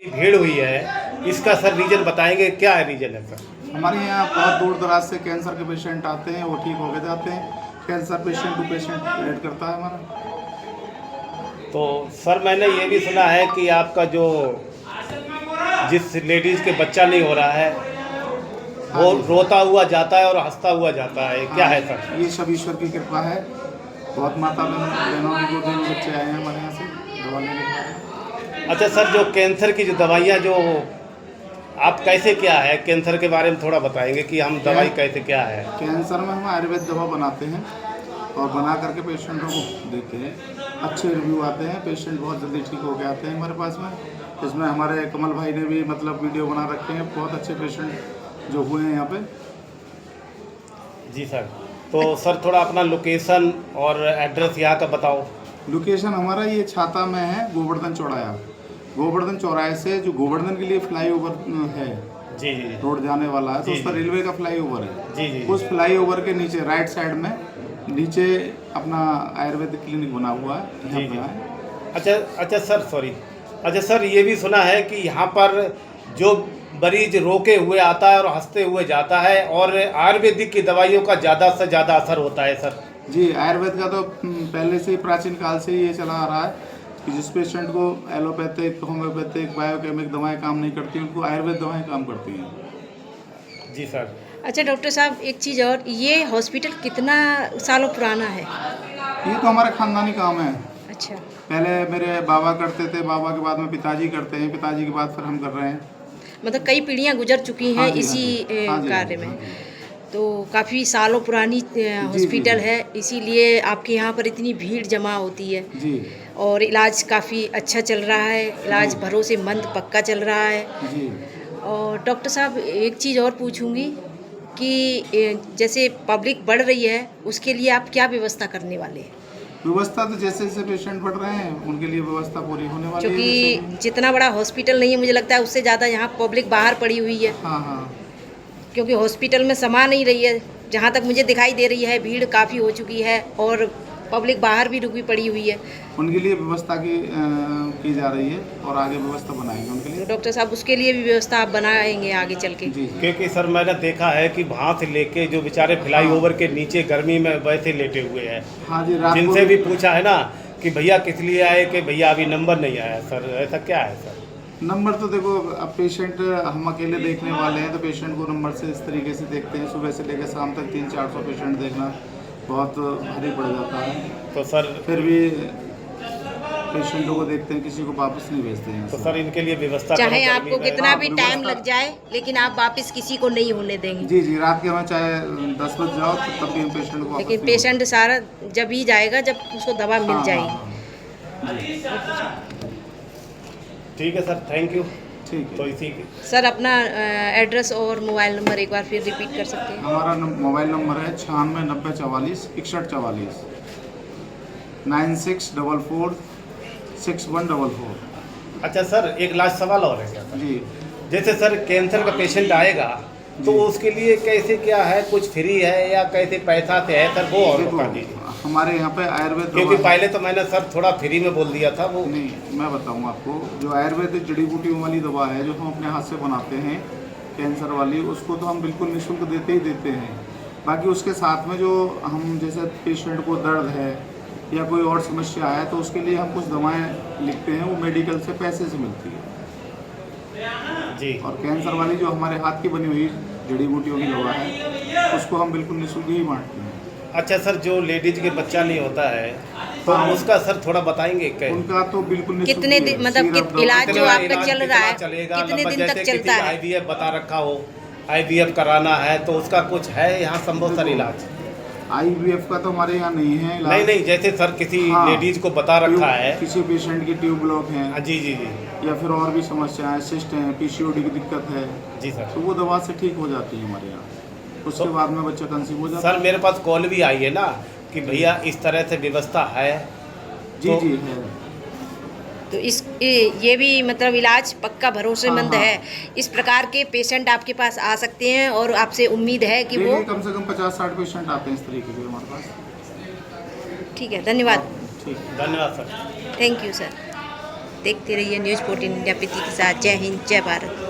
भीड़ हुई है, इसका सर रीजन बताएंगे, क्या है रीजन है सर? हमारे यहाँ बहुत दूर दराज से कैंसर के पेशेंट आते हैं, वो ठीक होके जाते हैं। Cancer patient to patient wait करता है हमारा। तो सर मैंने ये भी सुना है कि आपका जो जिस लेडीज़ के बच्चा नहीं हो रहा है वो रोता हुआ जाता है और हंसता हुआ जाता है, क्या है सर? ये सब ईश्वर की कृपा है। बहुत माता बहनों की गोद में बच्चे आए हैं हमारे यहाँ से दवा लेने के लिए। अच्छा सर, जो कैंसर की जो दवाइयाँ जो आप कैसे क्या है, कैंसर के बारे में थोड़ा बताएंगे कि हम दवाई कैसे क्या है? कैंसर में हम आयुर्वेद दवा बनाते हैं और बना करके पेशेंटों को देते हैं। अच्छे रिव्यू आते हैं, पेशेंट बहुत जल्दी ठीक होके आते हैं हमारे पास में। इसमें हमारे कमल भाई ने भी मतलब वीडियो बना रखे हैं, बहुत अच्छे पेशेंट जो हुए हैं यहाँ पे। जी सर, तो सर थोड़ा अपना लोकेशन और एड्रेस यहाँ का बताओ। लोकेशन हमारा ये छाता में है, गोवर्धन चौराहा। गोवर्धन चौराहे से जो गोवर्धन के लिए फ्लाईओवर है, जी जी रोड जाने वाला है, तो जी, उस पर जी। रेलवे का फ्लाईओवर है। जी जी उस फ्लाईओवर के नीचे राइट साइड में नीचे अपना आयुर्वेदिक क्लिनिक बना हुआ है, यहाँ जी, पे जी। आए। अच्छा सर, सॉरी। अच्छा सर, ये भी सुना है कि यहाँ पर जो मरीज रोके हुए आता है और हंसते हुए जाता है और आयुर्वेदिक की दवाइयों का ज़्यादा से ज़्यादा असर होता है सर। जी, आयुर्वेद का तो पहले से ही प्राचीन काल से ही ये चला आ रहा है कि जिस पेशेंट को एलोपैथिक, होम्योपैथिक, बायोकेमिक दवाएं काम नहीं करती, उनको आयुर्वेद दवाएं काम करती हैं। जी सर। अच्छा डॉक्टर साहब, एक चीज़ और, ये हॉस्पिटल कितना सालों पुराना है? ये तो हमारा खानदानी काम है। अच्छा। पहले मेरे बाबा करते थे, बाबा के बाद में पिताजी करते हैं, पिताजी के बाद फिर हम कर रहे हैं। मतलब कई पीढ़ियां गुजर चुकी हैं हाँ जी, इसी हाँ जी, हाँ जी, कार्य हाँ में। जी। तो काफ़ी सालों पुरानी हॉस्पिटल जी। है, इसीलिए आपके यहाँ पर इतनी भीड़ जमा होती है। जी और इलाज काफ़ी अच्छा चल रहा है, इलाज जी। भरोसेमंद पक्का चल रहा है। जी और डॉक्टर साहब, एक चीज़ और पूछूंगी कि जैसे पब्लिक बढ़ रही है, उसके लिए आप क्या व्यवस्था करने वाले हैं? व्यवस्था तो जैसे जैसे पेशेंट बढ़ रहे हैं उनके लिए व्यवस्था पूरी होने वाली है। क्योंकि जितना बड़ा हॉस्पिटल नहीं है, मुझे लगता है उससे ज़्यादा यहाँ पब्लिक बाहर पड़ी हुई है। हाँ हाँ क्योंकि हॉस्पिटल में समा नहीं रही है, जहाँ तक मुझे दिखाई दे रही है भीड़ काफ़ी हो चुकी है और पब्लिक बाहर भी रुकी पड़ी हुई है। उनके लिए व्यवस्था की जा रही है और आगे व्यवस्था बनाएंगे उनके तो लिए। डॉक्टर साहब, उसके लिए भी व्यवस्था आप बनाएंगे आगे चल के? जी क्योंकि सर मैंने देखा है कि वहाँ से लेके जो बेचारे फ्लाईओवर के नीचे गर्मी में वैसे लेटे हुए हैं, हाँ जी। रात को जिनसे भी पूछा है ना कि भैया किस लिए आए, कि भैया अभी नंबर नहीं आया सर, ऐसा क्या है सर? नंबर तो देखो, अब पेशेंट हम अकेले देखने वाले हैं तो पेशेंट को नंबर से इस तरीके से देखते हैं। सुबह से लेकर शाम तक 300-400 पेशेंट देखना बहुत भारी पड़ जाता है। तो सर फिर भी पेशेंटों को देखते हैं, किसी को वापस नहीं भेजते हैं। तो सर इनके लिए व्यवस्था चाहे करो आपको गर्मी में। कितना हाँ, भी व्यवस्था- टाइम लग जाए, लेकिन आप वापस किसी को नहीं होने देंगे। जी जी, रात के में चाहे 10 बजे जाओ तो तब भी हम पेशेंट को वापस लेकिन नहीं पेशेंट सारा जब ही जाएगा जब उसको दवा होते। मिल हाँ, जाएगी। हाँ, हाँ। जी ठीक है सर, थैंक यू। ठीक तो है। इसी सर, अपना एड्रेस और मोबाइल नंबर एक बार फिर रिपीट कर सकते हैं? हमारा मोबाइल नंबर है 96 90 44 61 44, 9644 6144। अच्छा सर, एक लास्ट सवाल और है क्या सर? जी जैसे सर कैंसर का पेशेंट आएगा तो जी। उसके लिए कैसे क्या है, कुछ फ्री है या कैसे पैसा से है सर, वो और देखो, बता दीजिए। हमारे यहाँ पे आयुर्वेद क्योंकि दवा- पहले तो मैंने सर थोड़ा फ्री में बोल दिया था वो। नहीं, मैं बताऊँ आपको, जो आयुर्वेदिक जड़ी बूटियों वाली दवा है जो हम अपने हाथ से बनाते हैं कैंसर वाली, उसको तो हम बिल्कुल निःशुल्क देते ही देते हैं। बाकी उसके साथ में जो हम जैसे पेशेंट को दर्द है या कोई और समस्या है तो उसके लिए हम कुछ दवाएं लिखते हैं, वो मेडिकल से पैसे से मिलती है। जी। और कैंसर वाली जो हमारे हाथ की बनी हुई जड़ी बूटियों की दवा है उसको हम बिल्कुल निःशुल्क ही बांटते हैं। अच्छा सर, जो लेडीज के बच्चा नहीं होता है तो हाँ। उसका सर थोड़ा बताएंगे क्या? उनका तो बिल्कुल निःशुल्क कितने ही दिन, है। मतलब सिरप दवा- इलाज जो कितना आपका इलाज चल कितना रहा है, चलेगा? कितने लगभग दिन जैसे तक किसी चलता है? IVF बता रखा हो, IVF कराना है तो उसका कुछ है यहाँ संभव सर इलाज? IVF का तो हमारे यहाँ नहीं है इलाज। नहीं नहीं, जैसे सर किसी हाँ। लेडीज को बता रखा है। किसी पेशेंट की ट्यूब ब्लॉक है जी जी जी या फिर और भी समस्याएं, सिस्ट हैं, PCOD की दिक्कत है, जी सर। तो वो दवा से ठीक हो जाती है हमारे यहाँ। उसके तो- बाद में बच्चा कंसीव हो जाता सर मेरे पास कॉल भी आई है ना कि भैया इस तरह से व्यवस्था है। है। जी तो- जी है। तो ये भी मतलब इलाज पक्का भरोसेमंद हाँ, हाँ। है। इस प्रकार के पेशेंट आपके पास आ सकते हैं और आपसे उम्मीद है कि वो डेली कम से कम 50-60 पेशेंट आते हैं इस तरीके के हमारे पास। ठीक है। धन्यवाद। ठीक है। धन्यवाद सर। Thank you sir. देखते रहिए न्यूज़ 14 इंडिया प्रीति के साथ। जय हिंद, जय भारत।